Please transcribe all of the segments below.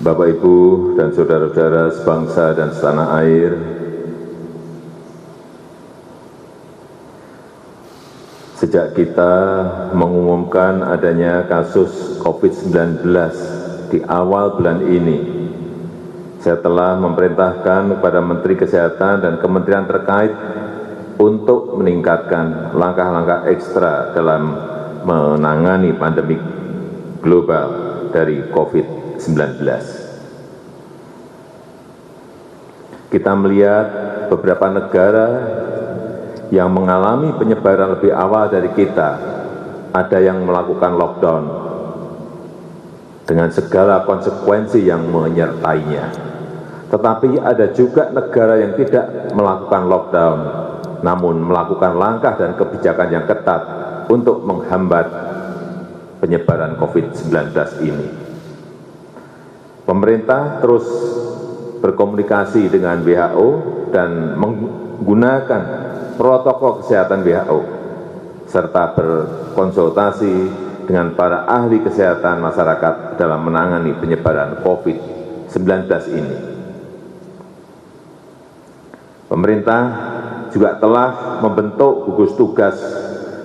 Bapak, Ibu, dan saudara-saudara sebangsa dan setanah air, sejak kita mengumumkan adanya kasus COVID-19 di awal bulan ini, saya telah memerintahkan kepada Menteri Kesehatan dan kementerian terkait untuk meningkatkan langkah-langkah ekstra dalam menangani pandemi global dari COVID-19. Kita melihat beberapa negara yang mengalami penyebaran lebih awal dari kita, ada yang melakukan lockdown dengan segala konsekuensi yang menyertainya. Tetapi ada juga negara yang tidak melakukan lockdown, namun melakukan langkah dan kebijakan yang ketat untuk menghambat penyebaran COVID-19 ini. Pemerintah terus berkomunikasi dengan WHO dan menggunakan protokol kesehatan WHO, serta berkonsultasi dengan para ahli kesehatan masyarakat dalam menangani penyebaran COVID-19 ini. Pemerintah juga telah membentuk gugus tugas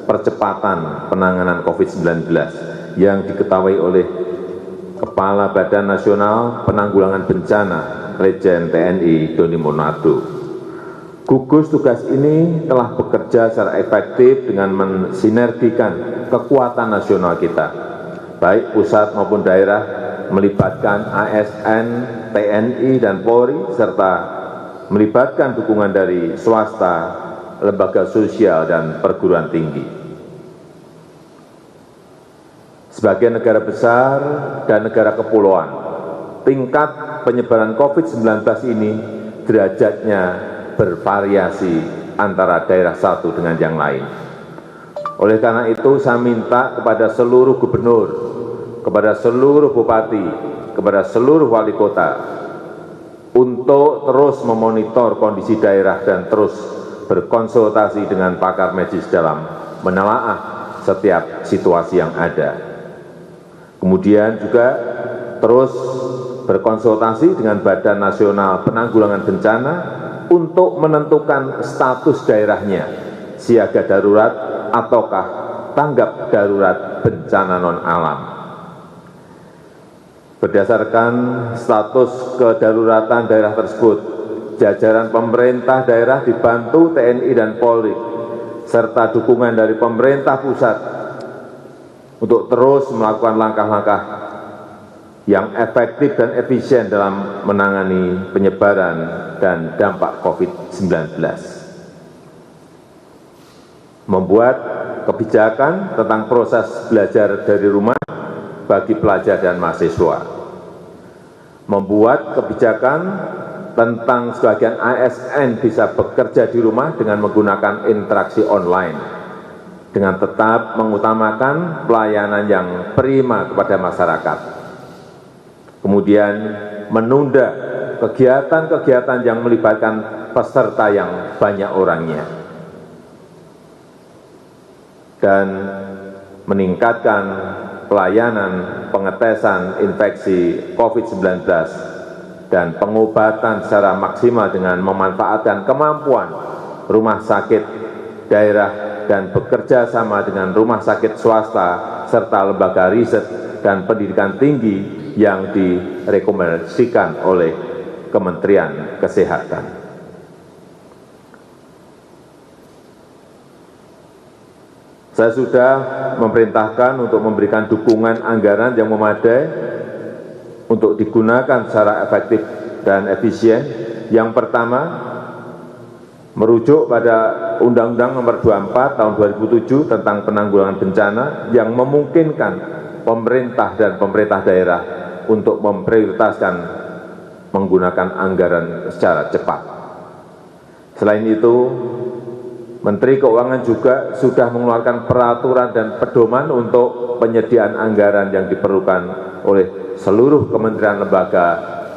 percepatan penanganan COVID-19 yang diketahui oleh Kepala Badan Nasional Penanggulangan Bencana Legend TNI Doni Monardo. Gugus tugas ini telah bekerja secara efektif dengan mensinergikan kekuatan nasional kita, baik pusat maupun daerah, melibatkan ASN, TNI, dan Polri, serta melibatkan dukungan dari swasta, lembaga sosial, dan perguruan tinggi. Sebagai negara besar dan negara kepulauan, tingkat penyebaran COVID-19 ini derajatnya bervariasi antara daerah satu dengan yang lain. Oleh karena itu, saya minta kepada seluruh gubernur, kepada seluruh bupati, kepada seluruh wali kota, untuk terus memonitor kondisi daerah dan terus berkonsultasi dengan pakar medis dalam menelaah setiap situasi yang ada. Kemudian juga terus berkonsultasi dengan Badan Nasional Penanggulangan Bencana untuk menentukan status daerahnya, siaga darurat ataukah tanggap darurat bencana non-alam. Berdasarkan status kedaruratan daerah tersebut, jajaran pemerintah daerah dibantu TNI dan Polri, serta dukungan dari pemerintah pusat untuk terus melakukan langkah-langkah yang efektif dan efisien dalam menangani penyebaran dan dampak COVID-19. Membuat kebijakan tentang proses belajar dari rumah bagi pelajar dan mahasiswa. Membuat kebijakan tentang sebagian ASN bisa bekerja di rumah dengan menggunakan interaksi online, dengan tetap mengutamakan pelayanan yang prima kepada masyarakat. Kemudian menunda kegiatan-kegiatan yang melibatkan peserta yang banyak orangnya, dan meningkatkan pelayanan pengetesan infeksi COVID-19 dan pengobatan secara maksimal dengan memanfaatkan kemampuan rumah sakit daerah dan bekerja sama dengan rumah sakit swasta serta lembaga riset dan pendidikan tinggi yang direkomendasikan oleh Kementerian Kesehatan. Saya sudah memerintahkan untuk memberikan dukungan anggaran yang memadai untuk digunakan secara efektif dan efisien. Yang pertama, merujuk pada Undang-Undang Nomor 24 Tahun 2007 tentang Penanggulangan Bencana yang memungkinkan pemerintah dan pemerintah daerah untuk memprioritaskan menggunakan anggaran secara cepat. Selain itu, Menteri Keuangan juga sudah mengeluarkan peraturan dan pedoman untuk penyediaan anggaran yang diperlukan oleh seluruh kementerian lembaga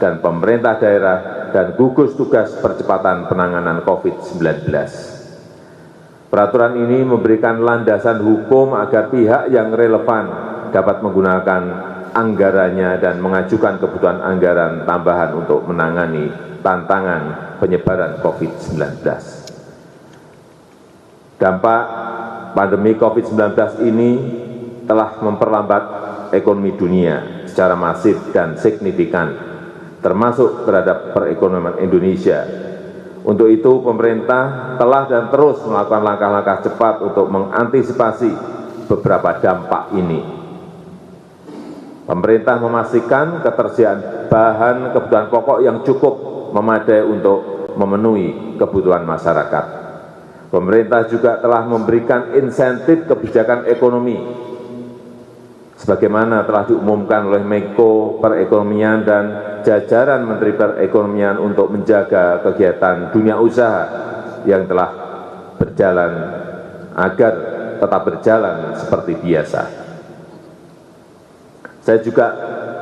dan pemerintah daerah dan gugus tugas percepatan penanganan COVID-19. Peraturan ini memberikan landasan hukum agar pihak yang relevan dapat menggunakan anggarannya dan mengajukan kebutuhan anggaran tambahan untuk menangani tantangan penyebaran COVID-19. Dampak pandemi COVID-19 ini telah memperlambat ekonomi dunia secara masif dan signifikan, termasuk terhadap perekonomian Indonesia. Untuk itu, pemerintah telah dan terus melakukan langkah-langkah cepat untuk mengantisipasi beberapa dampak ini. Pemerintah memastikan ketersediaan bahan kebutuhan pokok yang cukup memadai untuk memenuhi kebutuhan masyarakat. Pemerintah juga telah memberikan insentif kebijakan ekonomi sebagaimana telah diumumkan oleh Menko Perekonomian dan jajaran Menteri Perekonomian untuk menjaga kegiatan dunia usaha yang telah berjalan agar tetap berjalan seperti biasa. Saya juga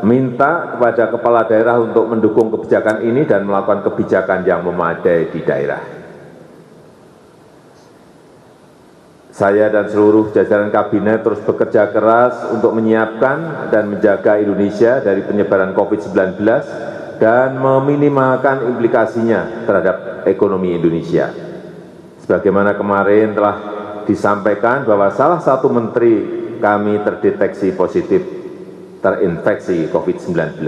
minta kepada kepala daerah untuk mendukung kebijakan ini dan melakukan kebijakan yang memadai di daerah. Saya dan seluruh jajaran kabinet terus bekerja keras untuk menyiapkan dan menjaga Indonesia dari penyebaran COVID-19 dan meminimalkan implikasinya terhadap ekonomi Indonesia. Sebagaimana kemarin telah disampaikan bahwa salah satu menteri kami terdeteksi positif terinfeksi COVID-19.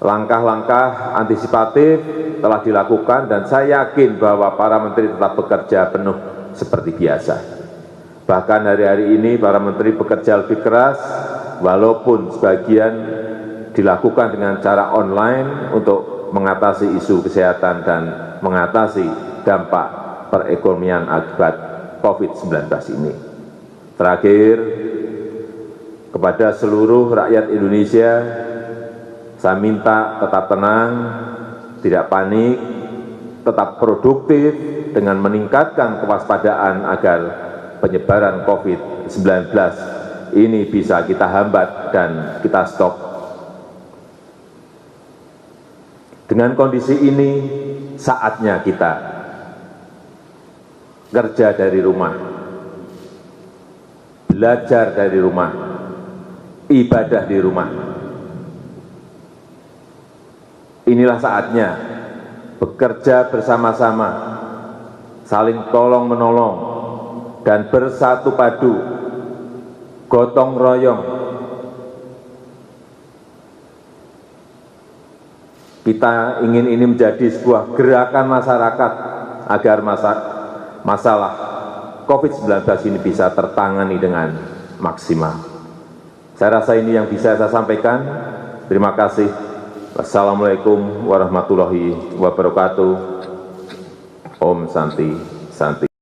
Langkah-langkah antisipatif telah dilakukan dan saya yakin bahwa para menteri tetap bekerja penuh seperti biasa. Bahkan hari-hari ini para menteri bekerja lebih keras, walaupun sebagian dilakukan dengan cara online untuk mengatasi isu kesehatan dan mengatasi dampak perekonomian akibat COVID-19 ini. Terakhir, kepada seluruh rakyat Indonesia, saya minta tetap tenang, tidak panik, tetap produktif dengan meningkatkan kewaspadaan agar penyebaran COVID-19 ini bisa kita hambat dan kita stop. Dengan kondisi ini, saatnya kita kerja dari rumah, belajar dari rumah, ibadah di rumah. Inilah saatnya bekerja bersama-sama, saling tolong-menolong, dan bersatu padu, gotong royong. Kita ingin ini menjadi sebuah gerakan masyarakat agar masalah COVID-19 ini bisa tertangani dengan maksimal. Saya rasa ini yang bisa saya sampaikan. Terima kasih. Wassalamualaikum warahmatullahi wabarakatuh. Om Santi Santi.